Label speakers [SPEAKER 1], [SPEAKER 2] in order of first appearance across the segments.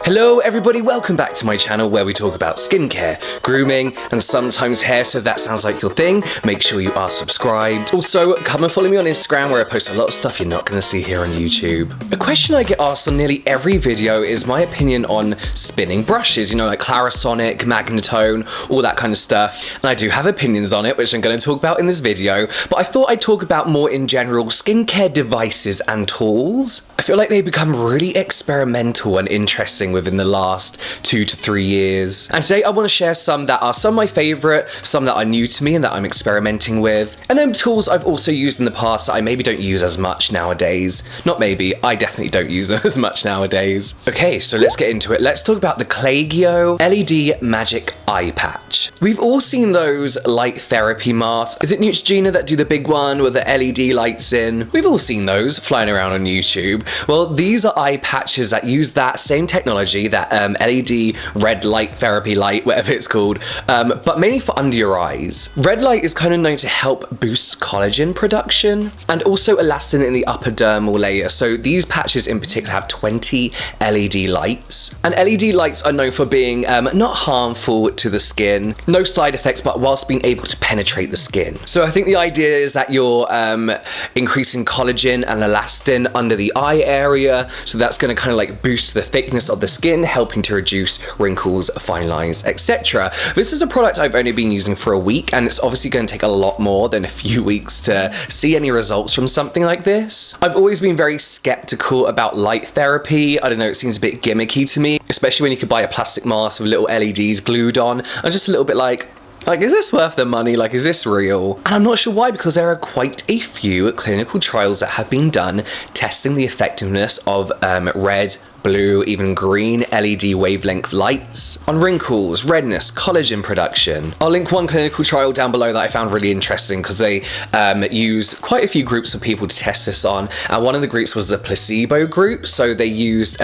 [SPEAKER 1] Hello everybody, welcome back to my channel where we talk about skincare, grooming, and sometimes hair, so if that sounds like your thing, make sure you are subscribed. Also, come and follow me on Instagram where I post a lot of stuff you're not going to see here on YouTube. A question I get asked on nearly every video is my opinion on spinning brushes, you know, like Clarisonic, Magnetone, all that kind of stuff. And I do have opinions on it, which I'm going to talk about in this video, but I thought I'd talk about more in general skincare devices and tools. I feel like they've become really experimental and interesting within the last 2 to 3 years. And today I want to share some that are some of my favorite, some that are new to me and that I'm experimenting with, and then tools I've also used in the past that I maybe don't use as much nowadays. Not maybe, I definitely don't use them as much nowadays. Okay, so let's get into it. Let's talk about the CLAIGIO LED Magic Eye Patch. We've all seen those light therapy masks. Is it Neutrogena that do the big one with the LED lights in? We've all seen those flying around on YouTube. Well, these are eye patches that use that same technology, that LED red light therapy light, whatever it's called, but mainly for under your eyes. Red light is kind of known to help boost collagen production and also elastin in the upper dermal layer. So these patches in particular have 20 LED lights. And LED lights are known for being not harmful to the skin, no side effects, but whilst being able to penetrate the skin. So I think the idea is that you're increasing collagen and elastin under the eye area. So that's going to kind of like boost the thickness of the skin, helping to reduce wrinkles, fine lines, etc. This is a product I've only been using for a week, and it's obviously going to take a lot more than a few weeks to see any results from something like this. I've always been very skeptical about light therapy. I don't know, it seems a bit gimmicky to me, especially when you could buy a plastic mask with little LEDs glued on. I'm just a little bit like, is this worth the money? Like, is this real? And I'm not sure why, because there are quite a few clinical trials that have been done testing the effectiveness of red, blue, even green LED wavelength lights on wrinkles, redness, collagen production. I'll link one clinical trial down below that I found really interesting because they use quite a few groups of people to test this on, and one of the groups was the placebo group. So they used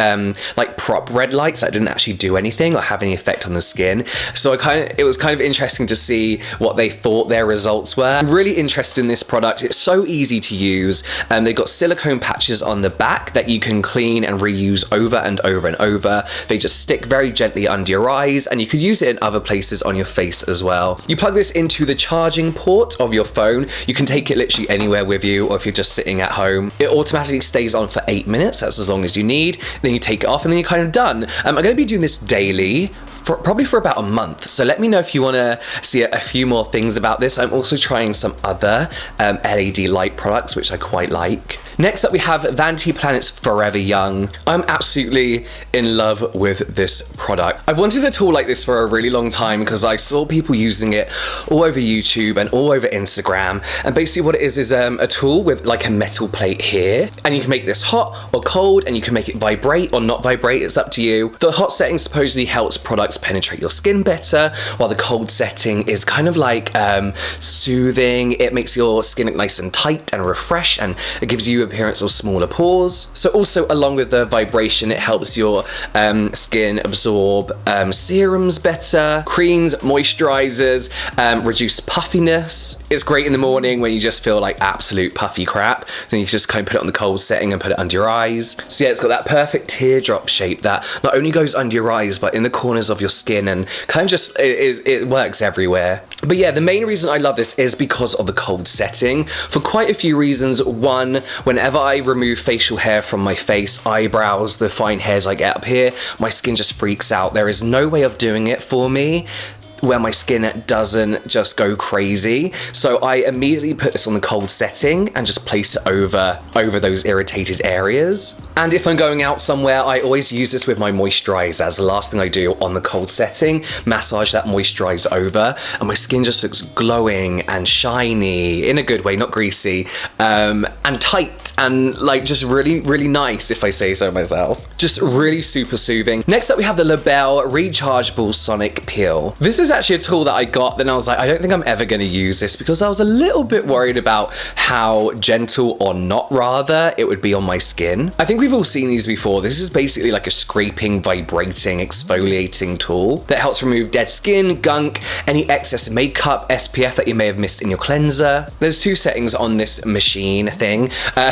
[SPEAKER 1] like prop red lights that didn't actually do anything or have any effect on the skin. So it was kind of interesting to see what they thought their results were. I'm really interested in this product. It's so easy to use. They've got silicone patches on the back that you can clean and reuse over and over and over. They just stick very gently under your eyes, and you could use it in other places on your face as well. You plug this into the charging port of your phone. You can take it literally anywhere with you, or if you're just sitting at home. It automatically stays on for 8 minutes. That's as long as you need. Then you take it off and then you're kind of done. I'm going to be doing this daily, probably for about a month. So let me know if you want to see a few more things about this. I'm also trying some other LED light products, which I quite like. Next up, we have Vanity Planet's Forever Young. I'm absolutely in love with this product. I've wanted a tool like this for a really long time because I saw people using it all over YouTube and all over Instagram. And basically what it is a tool with like a metal plate here. And you can make this hot or cold, and you can make it vibrate or not vibrate. It's up to you. The hot setting supposedly helps products penetrate your skin better, while the cold setting is kind of like soothing. It makes your skin look nice and tight and refreshed, and it gives you appearance of smaller pores. So also along with the vibration, it helps your skin absorb serums better, creams, moisturizers, reduce puffiness. It's great in the morning when you just feel like absolute puffy crap. Then you can just kind of put it on the cold setting and put it under your eyes. So yeah, it's got that perfect teardrop shape that not only goes under your eyes but in the corners of your skin, and kind of just it works everywhere. But yeah, the main reason I love this is because of the cold setting, for quite a few reasons. One, whenever I remove facial hair from my face, eyebrows, the fine hairs I get up here, my skin just freaks out. There is no way of doing it for me where my skin doesn't just go crazy. So I immediately put this on the cold setting and just place it over those irritated areas. And if I'm going out somewhere, I always use this with my moisturizer as the last thing I do on the cold setting. Massage that moisturizer over, and my skin just looks glowing and shiny in a good way, not greasy, and tight, and like just really, really nice, if I say so myself. Just really super soothing. Next up, we have the LABELLE Rechargeable Sonic Peel. This is is actually a tool that I got, then I was like, I don't think I'm ever going to use this because I was a little bit worried about how gentle or not rather it would be on my skin. I think we've all seen these before. This is basically like a scraping, vibrating, exfoliating tool that helps remove dead skin, gunk, any excess makeup, SPF that you may have missed in your cleanser. There's two settings on this machine thing.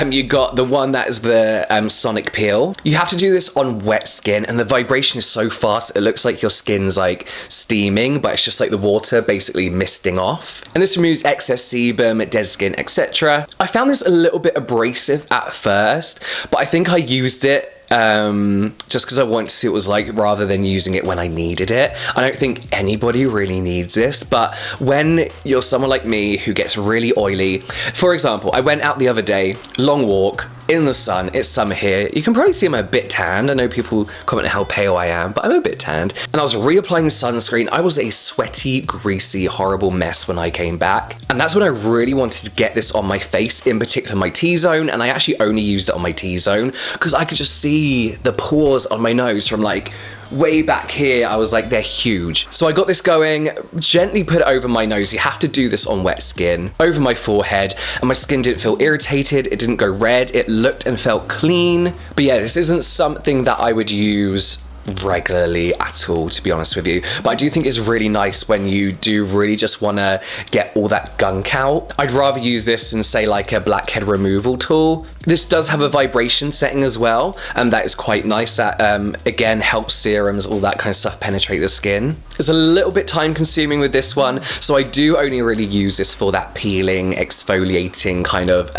[SPEAKER 1] You got the one that is the sonic peel. You have to do this on wet skin and the vibration is so fast it looks like your skin's like steaming, but it's just like the water basically misting off. And this removes excess sebum, dead skin, etc. I found this a little bit abrasive at first, but I think I used it just because I wanted to see what it was like rather than using it when I needed it. I don't think anybody really needs this, but when you're someone like me who gets really oily, for example, I went out the other day, long walk, in the sun, it's summer here. You can probably see I'm a bit tanned. I know people comment how pale I am, but I'm a bit tanned. And I was reapplying sunscreen. I was a sweaty, greasy, horrible mess when I came back. And that's when I really wanted to get this on my face, in particular my T-zone. And I actually only used it on my T-zone because I could just see the pores on my nose from like way back here. I was like, they're huge. So I got this going, gently put it over my nose. You have to do this on wet skin, over my forehead, and my skin didn't feel irritated. It didn't go red. It looked and felt clean. But yeah, this isn't something that I would use regularly at all, to be honest with you, but I do think it's really nice when you do really just want to get all that gunk out. I'd rather use this than say like a blackhead removal tool. This does have a vibration setting as well, and that is quite nice. That again helps serums, all that kind of stuff penetrate the skin. It's a little bit time consuming with this one, so I do only really use this for that peeling, exfoliating kind of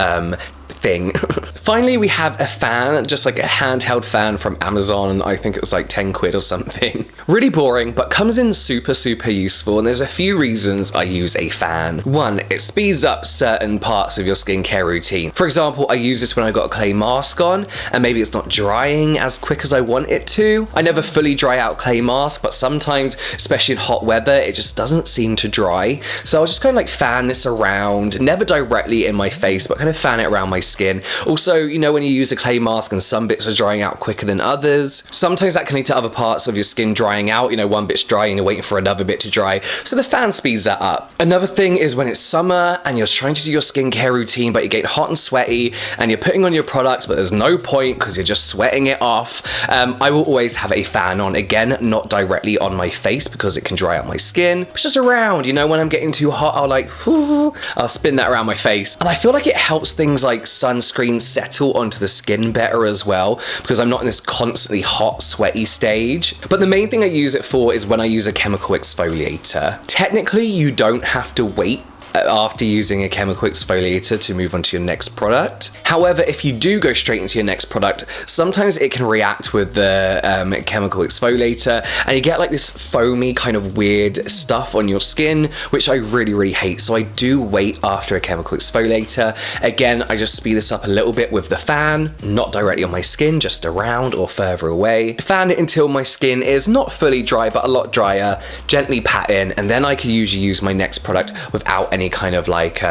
[SPEAKER 1] thing. Finally, we have a fan, just like a handheld fan from Amazon. I think it was like 10 quid or something. Really boring, but comes in super useful, and there's a few reasons I use a fan. One, it speeds up certain parts of your skincare routine. For example, I use this when I got a clay mask on, and maybe it's not drying as quick as I want it to. I never fully dry out clay mask, but sometimes, especially in hot weather, it just doesn't seem to dry. So I'll just kind of like fan this around, never directly in my face, but kind of fan it around my skin. Also, you know, when you use a clay mask and some bits are drying out quicker than others, sometimes that can lead to other parts of your skin drying out. You know, one bit's dry and you're waiting for another bit to dry. So the fan speeds that up. Another thing is when it's summer and you're trying to do your skincare routine, but you get hot and sweaty and you're putting on your products, but there's no point because you're just sweating it off. I will always have a fan on. Again, not directly on my face because it can dry out my skin, but just around, you know, when I'm getting too hot, I'll spin that around my face. And I feel like it helps things like sunscreen settle onto the skin better as well, because I'm not in this constantly hot, sweaty stage. But the main thing I use it for is when I use a chemical exfoliator. Technically, you don't have to wait after using a chemical exfoliator to move on to your next product. However, if you do go straight into your next product, sometimes it can react with the chemical exfoliator and you get like this foamy kind of weird stuff on your skin, which I really hate. So I do wait after a chemical exfoliator. Again, I just speed this up a little bit with the fan, not directly on my skin, just around or further away. Fan it until my skin is not fully dry, but a lot drier, gently pat in, and then I can usually use my next product without any kind of like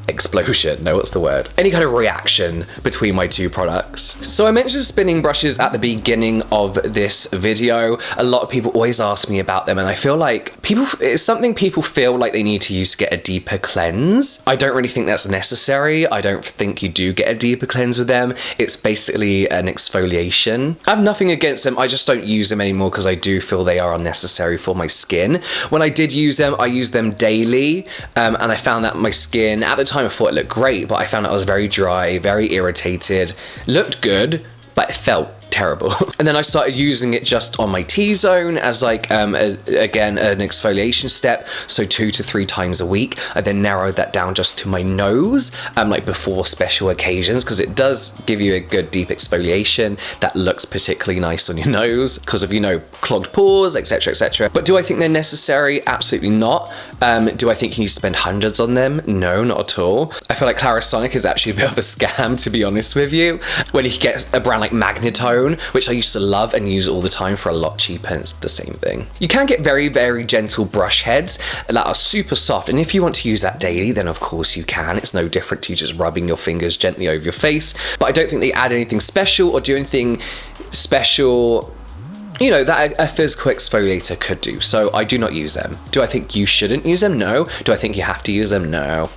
[SPEAKER 1] explosion, no, what's the word? Any kind of reaction between my two products. So I mentioned spinning brushes at the beginning of this video. A lot of people always ask me about them, and I feel like it's something people feel like they need to use to get a deeper cleanse. I don't really think that's necessary. I don't think you do get a deeper cleanse with them. It's basically an exfoliation. I have nothing against them, I just don't use them anymore because I do feel they are unnecessary for my skin. When I did use them, I used them daily, and I found that my skin, at the time I thought it looked great, but I found I was very dry, very irritated, looked good, but it felt terrible. And then I started using it just on my T-zone as like, again, an exfoliation step. So 2 to 3 times a week. I then narrowed that down just to my nose, like before special occasions, because it does give you a good deep exfoliation that looks particularly nice on your nose because of, you know, clogged pores, etc, etc. But do I think they're necessary? Absolutely not. Do I think you need to spend hundreds on them? No, not at all. I feel like Clarisonic is actually a bit of a scam, to be honest with you. When you get a brand like Magnetone, which I used to love and use all the time for a lot cheaper, and it's the same thing. You can get very gentle brush heads that are super soft, and if you want to use that daily, then of course you can. It's no different to you just rubbing your fingers gently over your face, but I don't think they add anything special or do anything special you know, that a physical exfoliator could do. So I do not use them. Do I think you shouldn't use them? No. Do I think you have to use them? No.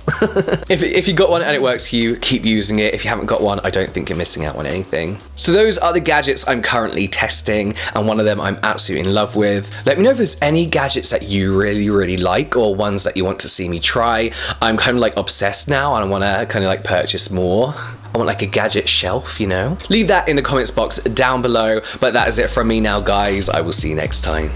[SPEAKER 1] If you got one and it works for you, keep using it. If you haven't got one, I don't think you're missing out on anything. So those are the gadgets I'm currently testing, and one of them I'm absolutely in love with. Let me know if there's any gadgets that you really like, or ones that you want to see me try. I'm kind of like obsessed now, and I want to kind of like purchase more. I want like a gadget shelf, you know? Leave that in the comments box down below, but that is it from me now, guys. I will see you next time.